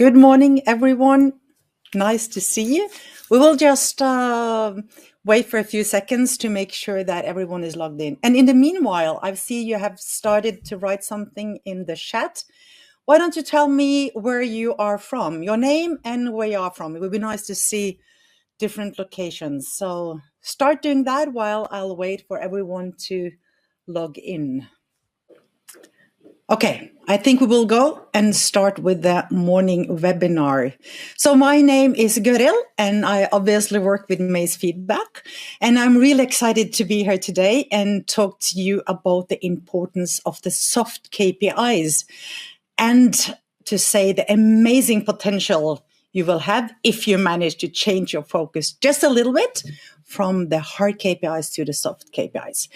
Good morning, everyone. Nice to see you. We will just wait for a few seconds to make sure that everyone is logged in. And in the meanwhile, I see you have started to write something in the chat. Why don't you tell me where you are from, your name and where you are from? It would be nice to see different locations. So start doing that while I'll wait for everyone to log in. Okay, I think we will go and start with the morning webinar. So my name is Göril, and I obviously work with Maze Feedback. And I'm really excited to be here today and talk to you about the importance of the soft KPIs and to say the amazing potential you will have if you manage to change your focus just a little bit from the hard KPIs to the soft KPIs.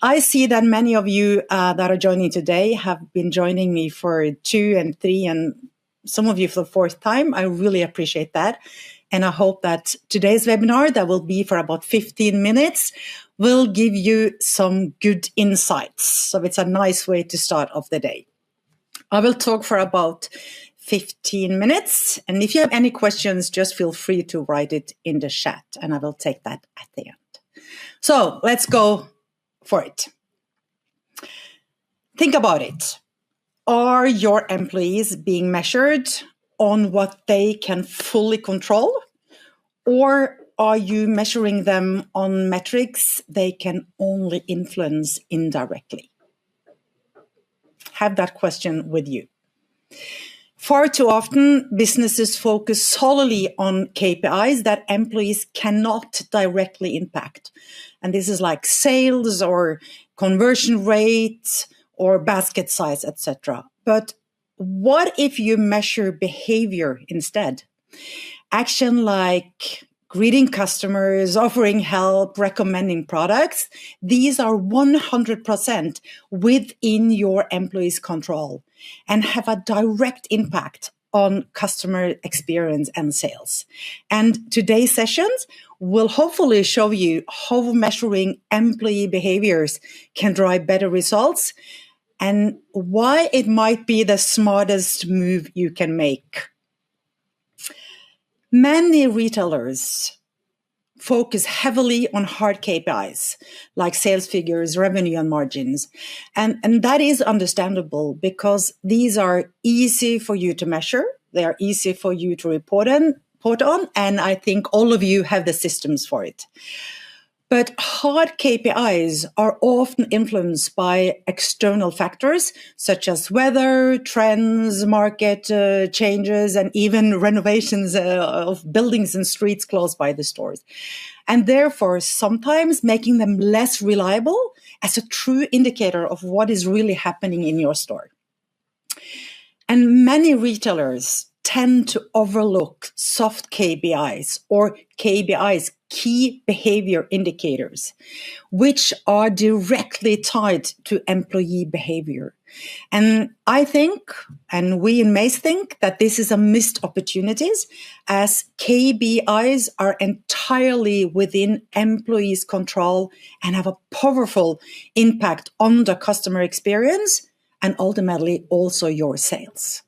I see that many of you that are joining today have been joining me for 2 and 3 and some of you for the 4th time. I really appreciate that. And I hope that today's webinar, that will be for about 15 minutes, will give you some good insights. So it's a nice way to start off the day. I will talk for about 15 minutes. And if you have any questions, just feel free to write it in the chat and I will take that at the end. So let's go for it. Think about it. Are your employees being measured on what they can fully control? Or are you measuring them on metrics they can only influence indirectly? Have that question with you. Far too often, businesses focus solely on KPIs that employees cannot directly impact. And this is like sales or conversion rate or basket size, etc. But what if you measure behavior instead? Action like greeting customers, offering help, recommending products, these are 100% within your employees' control and have a direct impact on customer experience and sales. And today's sessions will hopefully show you how measuring employee behaviors can drive better results and why it might be the smartest move you can make. Many retailers focus heavily on hard KPIs like sales figures, revenue, and margins. And that is understandable because these are easy for you to measure. They are easy for you to report on, and I think all of you have the systems for it. But hard KPIs are often influenced by external factors such as weather, trends, market changes, and even renovations of buildings and streets close by the stores. And therefore, sometimes making them less reliable as a true indicator of what is really happening in your store. And many retailers tend to overlook soft KPIs or KPIs, key behavior indicators, which are directly tied to employee behavior. And I think, and we in Maze think, that this is a missed opportunities as KPIs are entirely within employees' control and have a powerful impact on the customer experience and ultimately also your sales.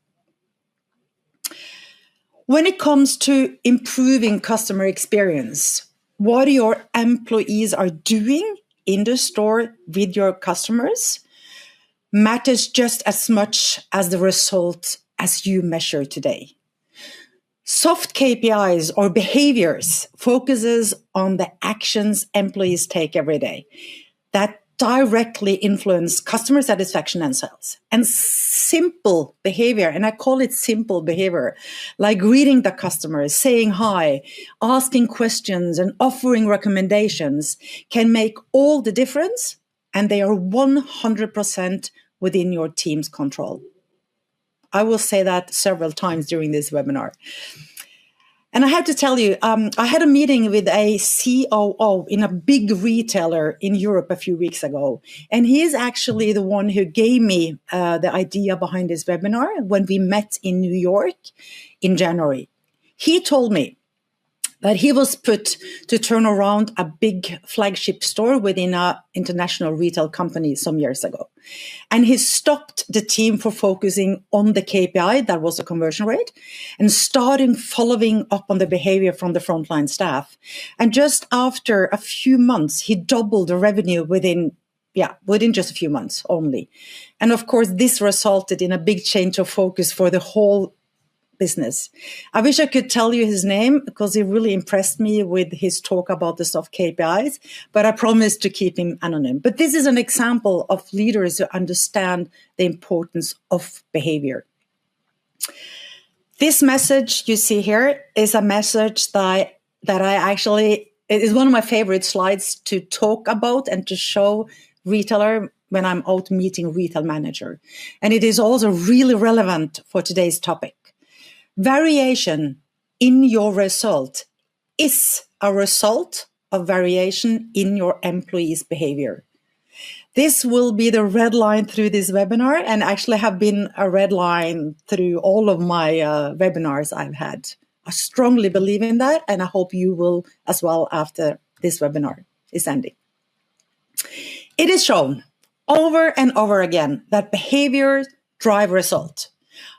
When it comes to improving customer experience, what your employees are doing in the store with your customers matters just as much as the result as you measure today. Soft KPIs or behaviors focuses on the actions employees take every day that directly influence customer satisfaction and sales. And simple behavior, and I call it simple behavior, like greeting the customers, saying hi, asking questions, and offering recommendations can make all the difference, and they are 100% within your team's control. I will say that several times during this webinar. And I have to tell you, I had a meeting with a COO in a big retailer in Europe a few weeks ago. And he is actually the one who gave me the idea behind this webinar when we met in New York in January. He told me But he was put to turn around a big flagship store within an international retail company some years ago. And he stopped the team for focusing on the KPI, that was the conversion rate, and starting following up on the behavior from the frontline staff. And just after a few months, he doubled the revenue within just a few months only. And of course, this resulted in a big change of focus for the whole business. I wish I could tell you his name because he really impressed me with his talk about the soft KPIs, but I promised to keep him anonymous. But this is an example of leaders who understand the importance of behavior. This message you see here is a message that I actually, it is one of my favorite slides to talk about and to show retailer when I'm out meeting retail manager. And it is also really relevant for today's topic. Variation in your result is a result of variation in your employees' behavior. This will be the red line through this webinar and actually have been a red line through all of my webinars I've had. I strongly believe in that, and I hope you will as well after this webinar is ending. It is shown over and over again that behaviors drive result.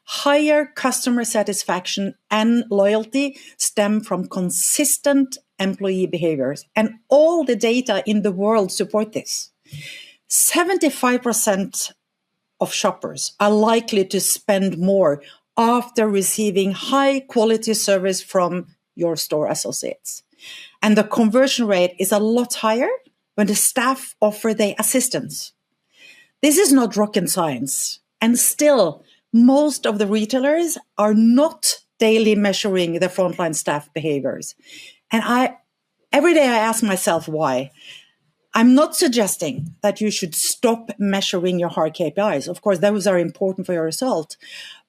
Higher customer satisfaction and loyalty stem from consistent employee behaviors, and all the data in the world support this. 75% of shoppers are likely to spend more after receiving high quality service from your store associates. And the conversion rate is a lot higher when the staff offer their assistance. This is not rocket science, and still, most of the retailers are not daily measuring the frontline staff behaviors. And every day I ask myself why. I'm not suggesting that you should stop measuring your hard KPIs. Of course, those are important for your result.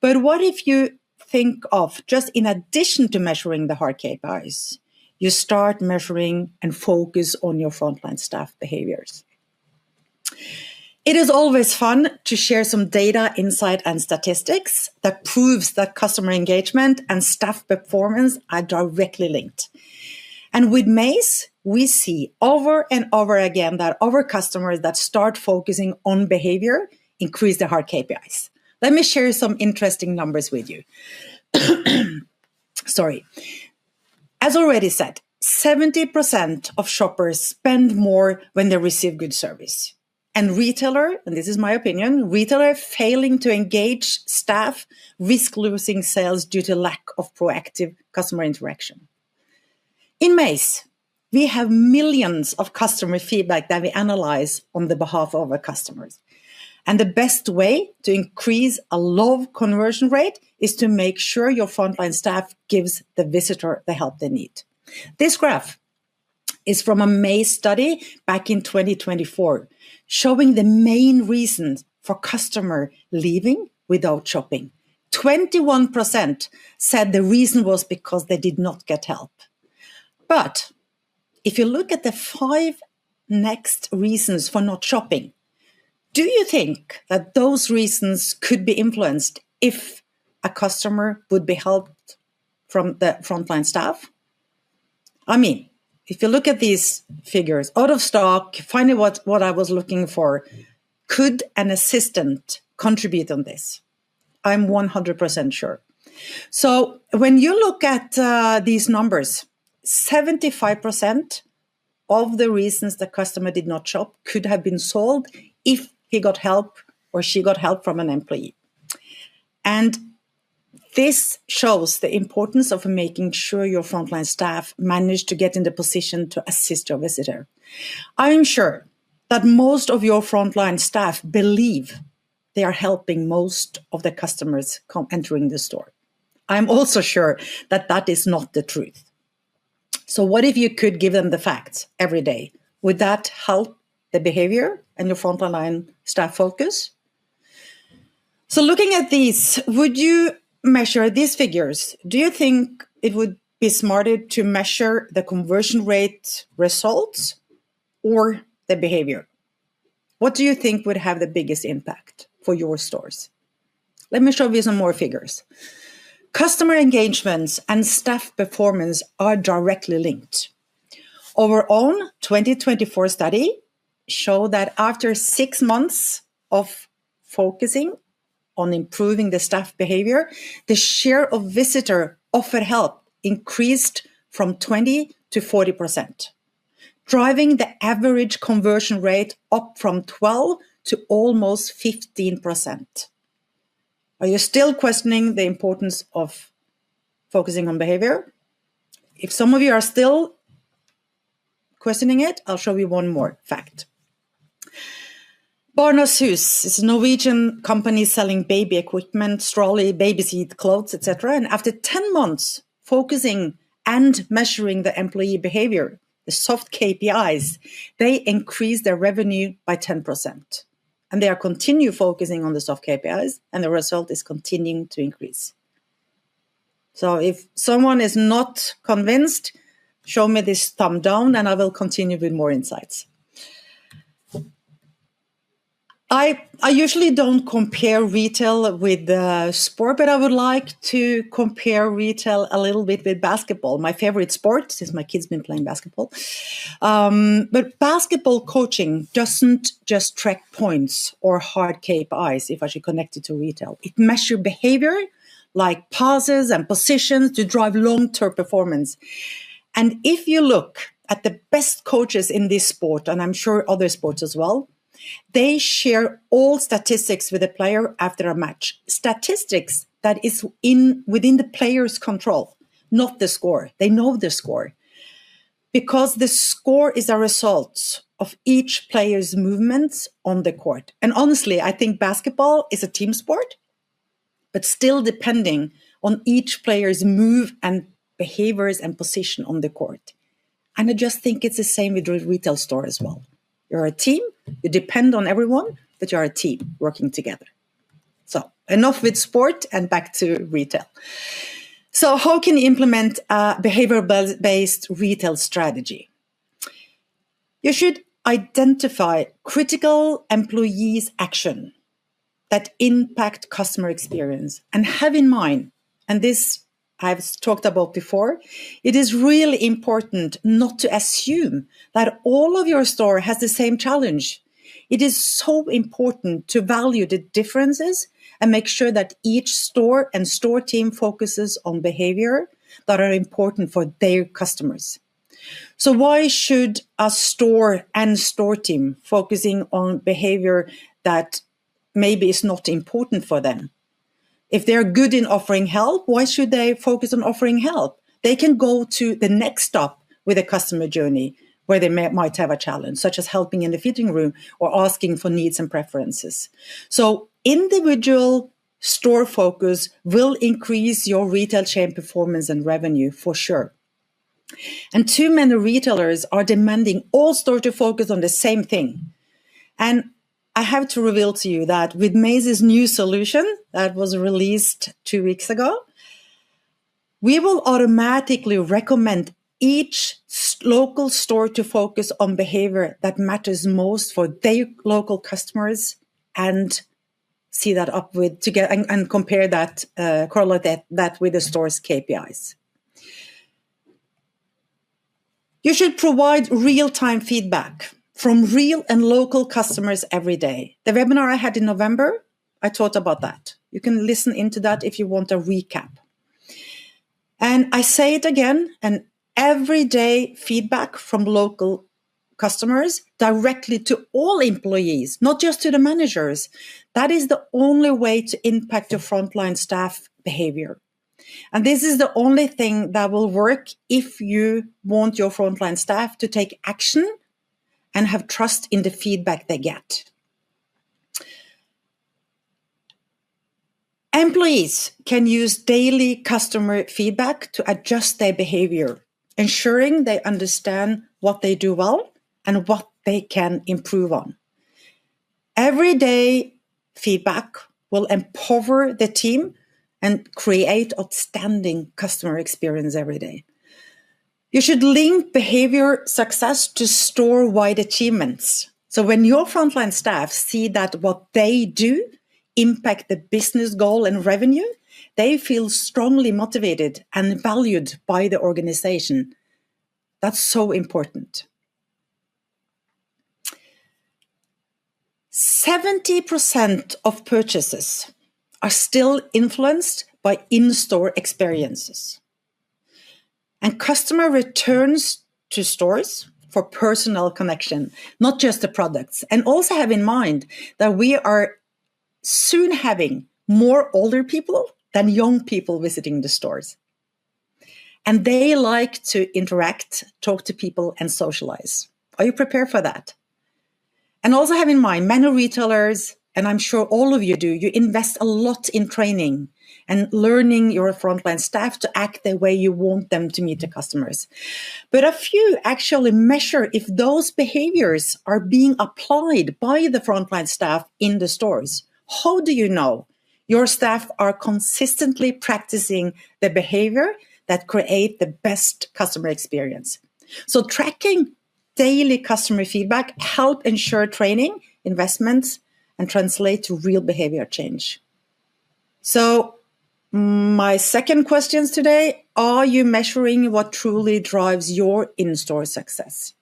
But what if you think of, just in addition to measuring the hard KPIs, you start measuring and focus on your frontline staff behaviors? It is always fun to share some data, insight, and statistics that proves that customer engagement and staff performance are directly linked. And with Maze, we see over and over again that our customers that start focusing on behavior increase their hard KPIs. Let me share some interesting numbers with you. Sorry. As already said, 70% of shoppers spend more when they receive good service. And retailer, and this is my opinion, retailer failing to engage staff risk losing sales due to lack of proactive customer interaction. In Maze, we have millions of customer feedback that we analyze on the behalf of our customers. And the best way to increase a low conversion rate is to make sure your frontline staff gives the visitor the help they need. This graph is from a Maze study back in 2024, showing the main reasons for customer leaving without shopping. 21% said the reason was because they did not get help. But if you look at the 5 next reasons for not shopping, do you think that those reasons could be influenced if a customer would be helped from the frontline staff? I mean, if you look at these figures, out of stock, finding what I was looking for, could an assistant contribute on this? I'm 100% sure. So when you look at these numbers, 75% of the reasons the customer did not shop could have been solved if he got help or she got help from an employee. And this shows the importance of making sure your frontline staff manage to get in the position to assist your visitor. I am sure that most of your frontline staff believe they are helping most of the customers entering the store. I'm also sure that that is not the truth. So what if you could give them the facts every day? Would that help the behavior and your frontline staff focus? So looking at these, would you measure these figures? Do you think it would be smarter to measure the conversion rate results or the behavior? What do you think would have the biggest impact for your stores? Let me show you some more figures. Customer engagements and staff performance are directly linked. Our own 2024 study showed that after 6 months of focusing on improving the staff behavior, the share of visitor offered help increased from 20 to 40%, driving the average conversion rate up from 12 to almost 15%. Are you still questioning the importance of focusing on behavior? If some of you are still questioning it, I'll show you one more fact. Barnas Hus is a Norwegian company selling baby equipment, stroller, baby seat, clothes, etc. And after 10 months focusing and measuring the employee behavior, the soft KPIs, they increased their revenue by 10%. And they are continue focusing on the soft KPIs, and the result is continuing to increase. So if someone is not convinced, show me this thumb down and I will continue with more insights. I usually don't compare retail with sport, but I would like to compare retail a little bit with basketball, my favorite sport, since my kids been playing basketball. But basketball coaching doesn't just track points or hard KPIs, if I should connect it to retail. It measures behavior like passes and positions to drive long-term performance. And if you look at the best coaches in this sport, and I'm sure other sports as well, they share all statistics with the player after a match. Statistics that is within the player's control, not the score. They know the score. Because the score is a result of each player's movements on the court. And honestly, I think basketball is a team sport, but still depending on each player's move and behaviors and position on the court. And I just think it's the same with the retail store as well. You're a team, you depend on everyone, but you're a team working together. So enough with sport and back to retail. So how can you implement a behavior-based retail strategy? You should identify critical employees' action that impact customer experience and have in mind, and this I've talked about before, it is really important not to assume that all of your store has the same challenge. It is so important to value the differences and make sure that each store and store team focuses on behavior that are important for their customers. So why should a store and store team focusing on behavior that maybe is not important for them? If they're good in offering help, why should they focus on offering help? They can go to the next stop with a customer journey where they might have a challenge, such as helping in the fitting room or asking for needs and preferences. So individual store focus will increase your retail chain performance and revenue for sure. And too many retailers are demanding all stores to focus on the same thing. And I have to reveal to you that with Maze's new solution that was released 2 weeks ago, we will automatically recommend each local store to focus on behavior that matters most for their local customers and see that up with together and compare that, correlate that with the store's KPIs. You should provide real-time feedback from real and local customers every day. The webinar I had in November, I taught about that. You can listen into that if you want a recap. And I say it again, an everyday feedback from local customers directly to all employees, not just to the managers. That is the only way to impact your frontline staff behavior. And this is the only thing that will work if you want your frontline staff to take action and have trust in the feedback they get. Employees can use daily customer feedback to adjust their behavior, ensuring they understand what they do well and what they can improve on. Everyday feedback will empower the team and create outstanding customer experience every day. You should link behavior success to store-wide achievements. So when your frontline staff see that what they do impact the business goal and revenue, they feel strongly motivated and valued by the organization. That's so important. 70% of purchases are still influenced by in-store experiences. And customer returns to stores for personal connection, not just the products. And also have in mind that we are soon having more older people than young people visiting the stores. And they like to interact, talk to people, and socialize. Are you prepared for that? And also have in mind, many retailers, and I'm sure all of you do, you invest a lot in training and learning your frontline staff to act the way you want them to meet the customers. But a few actually measure if those behaviors are being applied by the frontline staff in the stores. How do you know your staff are consistently practicing the behavior that create the best customer experience? So tracking daily customer feedback help ensure training, investments, and translate to real behavior change. So my second questions today, are you measuring what truly drives your in-store success?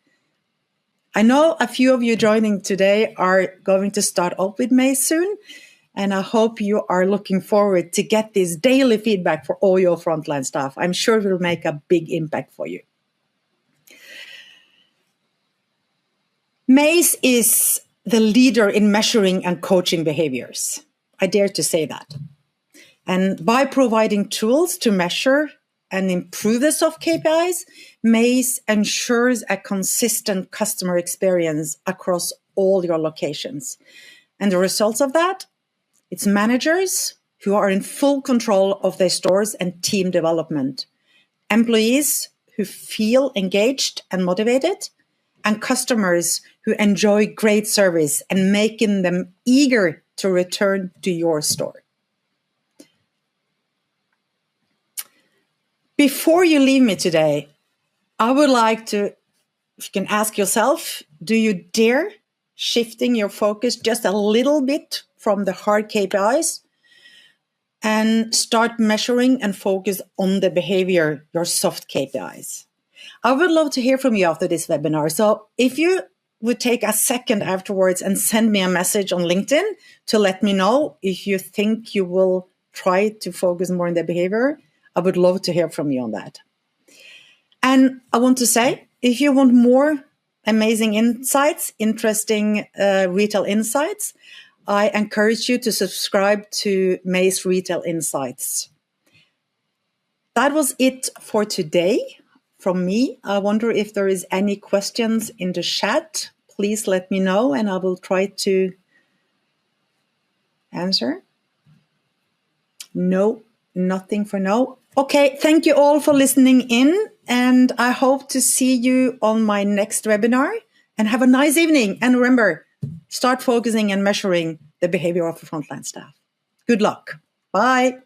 I know a few of you joining today are going to start up with May soon, and I hope you are looking forward to get this daily feedback for all your frontline staff. I'm sure it will make a big impact for you. Maze is the leader in measuring and coaching behaviors. I dare to say that. And by providing tools to measure and improve the soft KPIs, Maze ensures a consistent customer experience across all your locations. And the results of that, it's managers who are in full control of their stores and team development, employees who feel engaged and motivated, and customers who enjoy great service and making them eager to return to your store. Before you leave me today, I would like to, if you can ask yourself, do you dare shifting your focus just a little bit from the hard KPIs and start measuring and focus on the behavior, your soft KPIs? I would love to hear from you after this webinar. So if you would take a second afterwards and send me a message on LinkedIn to let me know if you think you will try to focus more on the behavior, I would love to hear from you on that. And I want to say, if you want more amazing insights, interesting retail insights, I encourage you to subscribe to Maze Retail Insights. That was it for today. From me, I wonder if there is any questions in the chat. Please let me know and I will try to answer. No, nothing for now. Okay, thank you all for listening in and I hope to see you on my next webinar and have a nice evening. And remember, start focusing and measuring the behavior of the frontline staff. Good luck. Bye.